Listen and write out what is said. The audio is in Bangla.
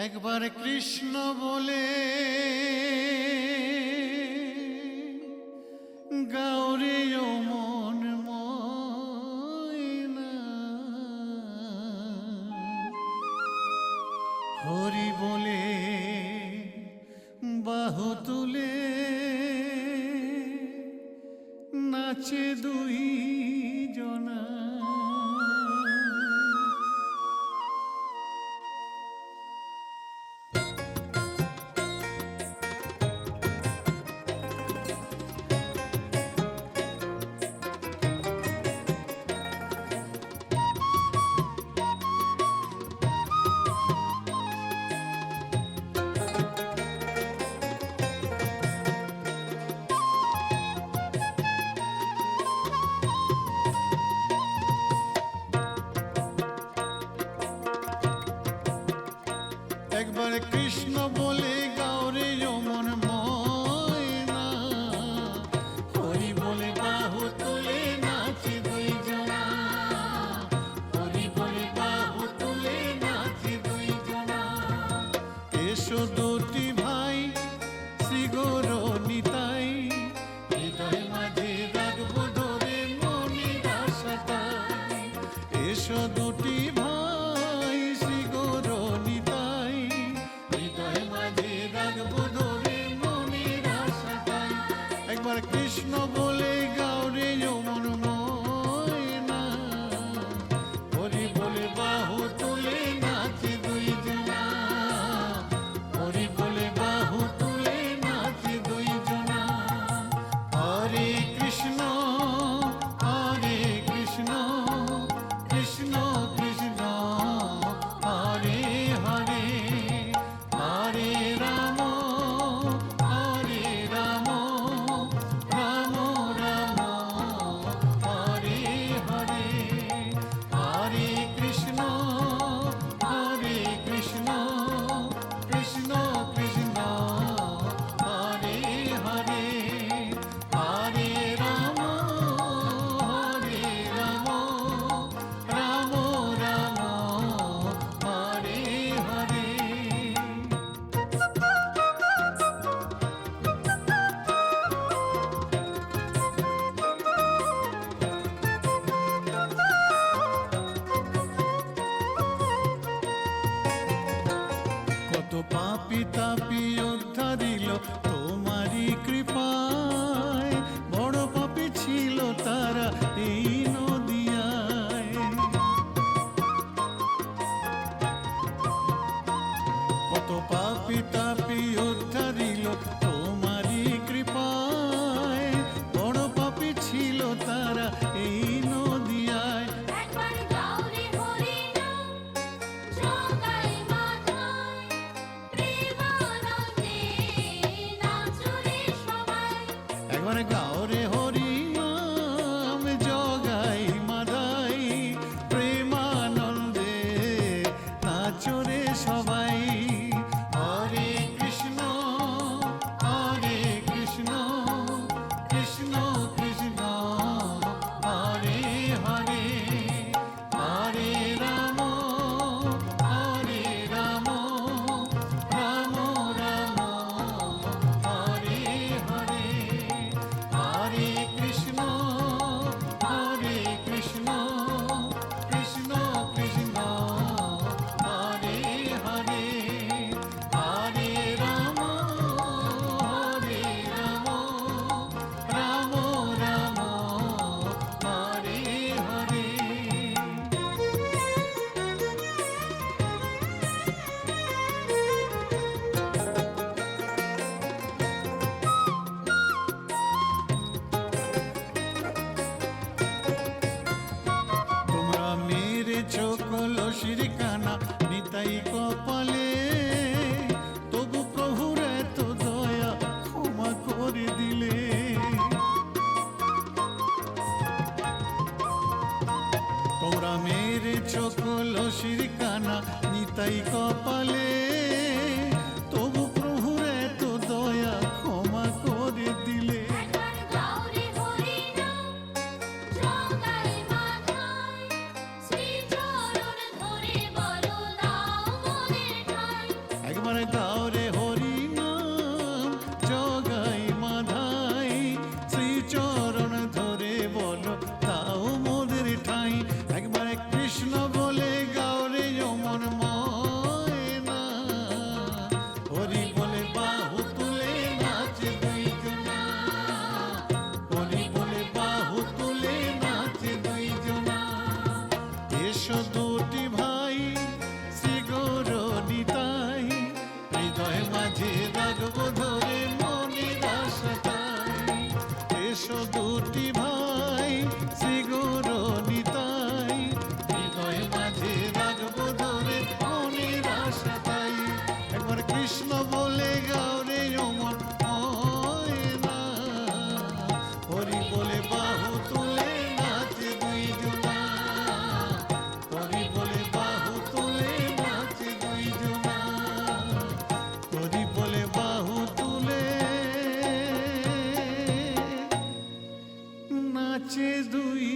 একবার কৃষ্ণ বলে গাওরে ও মন ময়না, হরি বলে বাহু তুলে নাচে দুই জনা। একবার কৃষ্ণ বলে গাওরে ও মন ময়না, হরি বলে বাহু তুলে নাচে দুই জনা, হরি বলে বাহু তুলে নাচে দুই জনা। এসো দুটি ভাই শ্রী গৌর নিতাই, হৃদয় মাঝে রাখবো ধরে মনির আশাটাই। এসো দুটি ভাই শ্রী গৌর নিতাই, হৃদয় মাঝে রাখবো ধরে মনির আশাটাই। একবার কৃষ্ণ বলে গাওরে ও মন ময়না, হরি বলে বাহু তুলে নাচে দুই জনা, হরি বলে বাহু তুলে নাচে দুই জনা। হরে কৃষ্ণ হরে কৃষ্ণ, কৃষ্ণ কৃষ্ণ হরে হরে, হরে রাম হরে রাম, রাম রাম হরে হরে। হরে কৃষ্ণ হরে কৃষ্ণ, কৃষ্ণ কৃষ্ণ হরে হরে, হরে রাম হরে রাম, রাম রাম হরে হরে। কত পাপী তাপী উদ্ধারিল তোমারই কৃপায়, বড় পাপী ছিল তারা এই নদিয়ায়। কত পাপী তাপী উদ্ধারিল তোমারই কৃপায়, বড় পাপী ছিল তারা এই নদিয়ায়। একবার গাওরে হরি নাম জগাই মাথায়, প্রেমানন্দে নাচরে সবাই। একবার গাওরে হরি নাম জগাই মাদাই, প্রেমানন্দে নাচরে সবাই। হরে কৃষ্ণ হরে কৃষ্ণ, কৃষ্ণ কৃষ্ণ হরে হরে, হরে রাম হরে রাম, রাম রাম হরে হরে। হরে কৃষ্ণ হরে কৃষ্ণ, কৃষ্ণ কৃষ্ণ হরে হরে, হরে রাম হরে রাম, রাম রাম হরে হরে। তোমরা মেরে চোখ লসির কানা নিতাই কপালে, তবু প্রভুর এত দয়া ক্ষমা করে দিলে। তোমরা মেরে চোখ লসির কানা নিতাই কপালে, তবু প্রভুর এত দয়া ক্ষমা করে দিলে। একবার গাওরে হরি নাম জগাই মাথায়, শ্রী চরণ ধরে বলো দাও মনের ঠাই। এসো দুটি ভাই শ্রী গৌর নিতাই, হৃদয় মাঝে রাখবো ধরে মনের আশাটাই। এসো দুটি ভাই শ্রী গৌর নিতাই, হৃদয় মাঝে রাখবো ধরে মনের আশাটাই। একবার কৃষ্ণ বলে গাওরে অমর হয় না, হরি বলে বাহু তুলে নাচে দুই জনা, হরি বলে বাহু তুলে নাচে দুই জনা, হরি বলে বাহু তুলে নাচে দুই